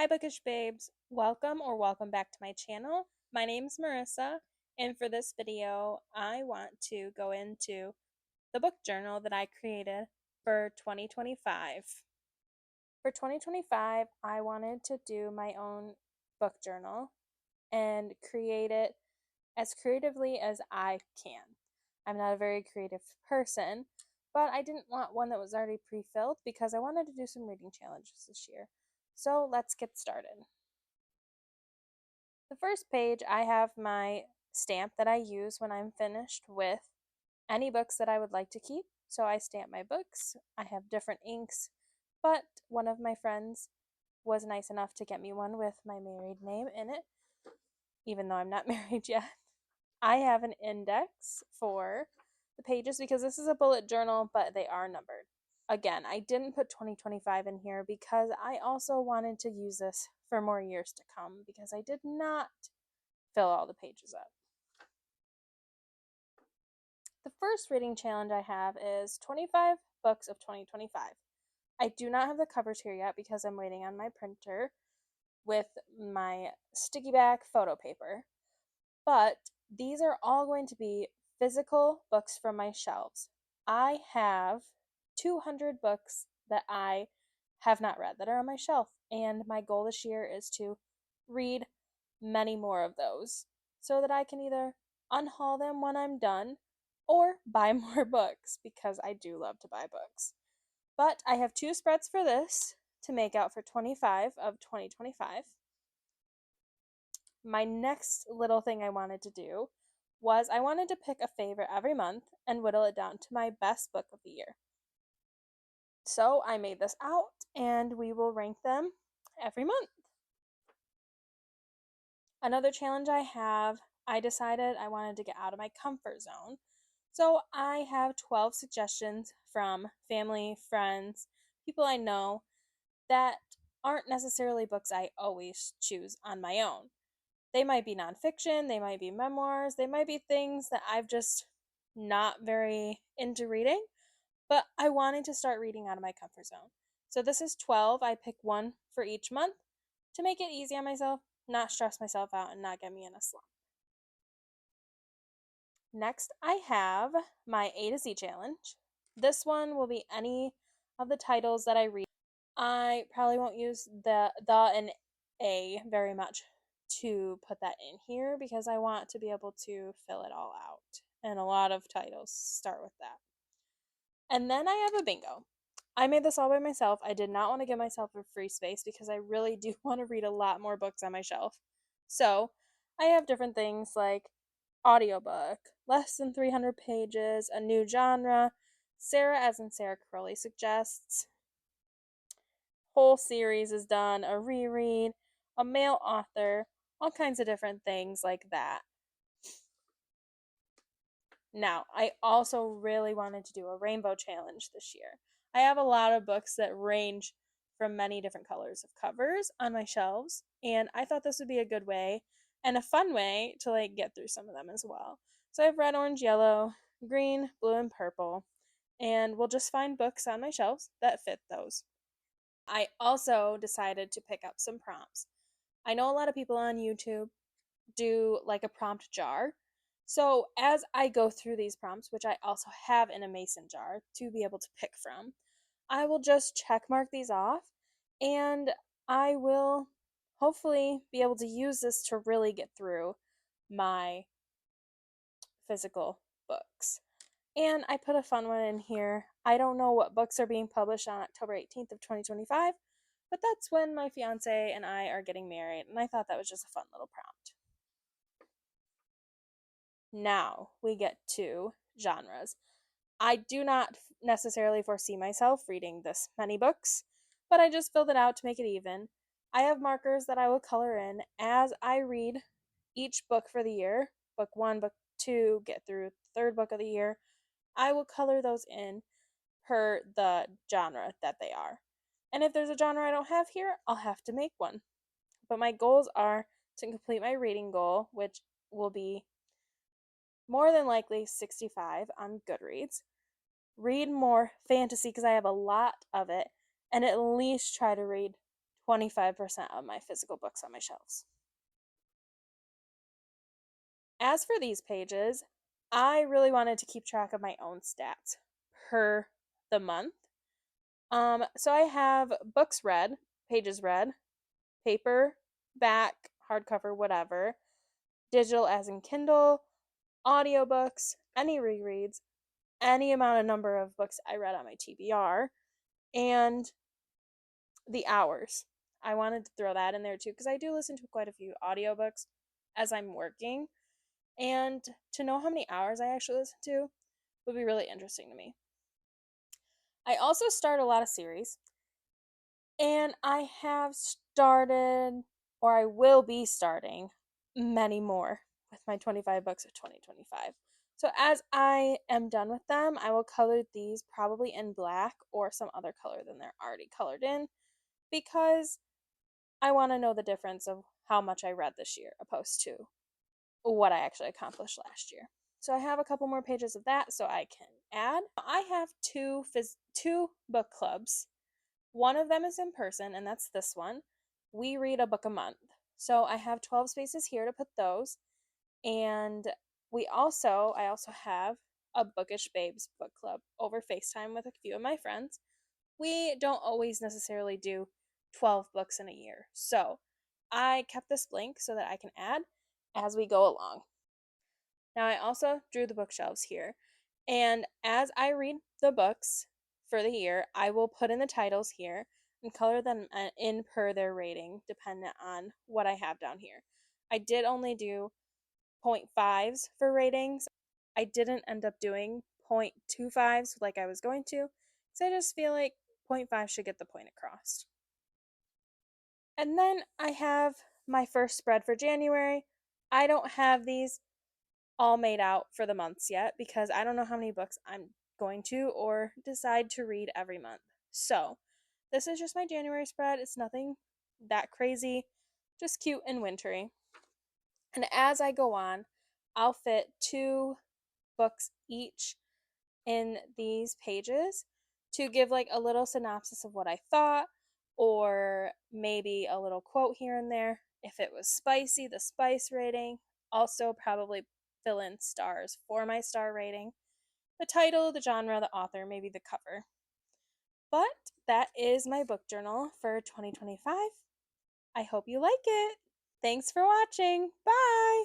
Hi Bookish Babes, welcome back to my channel. My name's Marissa, and for this video, I want to go into the book journal that I created for 2025. For 2025, I wanted to do my own book journal and create it as creatively as I can. I'm not a very creative person, but I didn't want one that was already pre-filled because I wanted to do some reading challenges this year. So let's get started. The first page, I have my stamp that I use when I'm finished with any books that I would like to keep. So I stamp my books. I have different inks, but one of my friends was nice enough to get me one with my married name in it, even though I'm not married yet. I have an index for the pages because this is a bullet journal, but they are numbered. Again, I didn't put 2025 in here because I also wanted to use this for more years to come because I did not fill all the pages up. The first reading challenge I have is 25 books of 2025. I do not have the covers here yet because I'm waiting on my printer with my sticky back photo paper. But these are all going to be physical books from my shelves. I have 200 books that I have not read that are on my shelf, and my goal this year is to read many more of those so that I can either unhaul them when I'm done or buy more books because I do love to buy books. But I have two spreads for this to make out for 25 of 2025. My next little thing I wanted to do was I wanted to pick a favorite every month and whittle it down to my best book of the year. So I made this out and we will rank them every month. Another challenge I have, I decided I wanted to get out of my comfort zone. So I have 12 suggestions from family, friends, people I know that aren't necessarily books I always choose on my own. They might be nonfiction, they might be memoirs, they might be things that I've just not very into reading, but I wanted to start reading out of my comfort zone. So this is 12. I pick one for each month to make it easy on myself, not stress myself out, and not get me in a slump. Next, I have my A to Z challenge. This one will be any of the titles that I read. I probably won't use the and a very much to put that in here because I want to be able to fill it all out. And a lot of titles start with that. And then I have a bingo. I made this all by myself. I did not want to give myself a free space because I really do want to read a lot more books on my shelf. So I have different things like audiobook, less than 300 pages, a new genre, Sarah as in Sarah Crowley suggests, whole series is done, a reread, a male author, all kinds of different things like that. Now, I also really wanted to do a rainbow challenge this year. I have a lot of books that range from many different colors of covers on my shelves, and I thought this would be a good way and a fun way to get through some of them as well. So I have red, orange, yellow, green, blue, and purple, and we'll just find books on my shelves that fit those. I also decided to pick up some prompts. I know a lot of people on YouTube do like a prompt jar. So as I go through these prompts, which I also have in a mason jar to be able to pick from, I will just check mark these off and I will hopefully be able to use this to really get through my physical books. And I put a fun one in here. I don't know what books are being published on October 18th of 2025, but that's when my fiance and I are getting married, and I thought that was just a fun little prompt. Now we get to genres. I do not necessarily foresee myself reading this many books, but I just filled it out to make it even. I have markers that I will color in as I read each book for the year. Book 1, book 2, get through third book of the year. I will color those in per the genre that they are. And if there's a genre I don't have here, I'll have to make one. But my goals are to complete my reading goal, which will be more than likely 65 on Goodreads. Read more fantasy because I have a lot of it, and at least try to read 25% of my physical books on my shelves. As for these pages, I really wanted to keep track of my own stats per the month. So I have books read, pages read, paper, back, hardcover, whatever, digital as in Kindle, audiobooks, any rereads, any amount of number of books I read on my TBR, and the hours. I wanted to throw that in there too because I do listen to quite a few audiobooks as I'm working, and to know how many hours I actually listen to would be really interesting to me. I also start a lot of series, and I have started, or I will be starting, many more with my 25 books of 2025. So as I am done with them, I will color these probably in black or some other color than they're already colored in because I want to know the difference of how much I read this year opposed to what I actually accomplished last year. So I have a couple more pages of that so I can add. I have two book clubs. One of them is in person, and that's this one. We read a book a month. So I have 12 spaces here to put those. And I also have a Bookish Babes book club over FaceTime with a few of my friends. We don't always necessarily do 12 books in a year. So I kept this blank so that I can add as we go along. Now, I also drew the bookshelves here. And as I read the books for the year, I will put in the titles here and color them in per their rating, dependent on what I have down here. I did only do 0.5s for ratings. I didn't end up doing 0.25s like I was going to, because I just feel like 0.5 should get the point across. And then I have my first spread for January. I don't have these all made out for the months yet because I don't know how many books I'm going to or decide to read every month. So, this is just my January spread. It's nothing that crazy, just cute and wintry. And as I go on, I'll fit 2 books each in these pages to give like a little synopsis of what I thought, or maybe a little quote here and there. If it was spicy, the spice rating. Also, probably fill in stars for my star rating. The title, the genre, the author, maybe the cover. But that is my book journal for 2025. I hope you like it. Thanks for watching. Bye!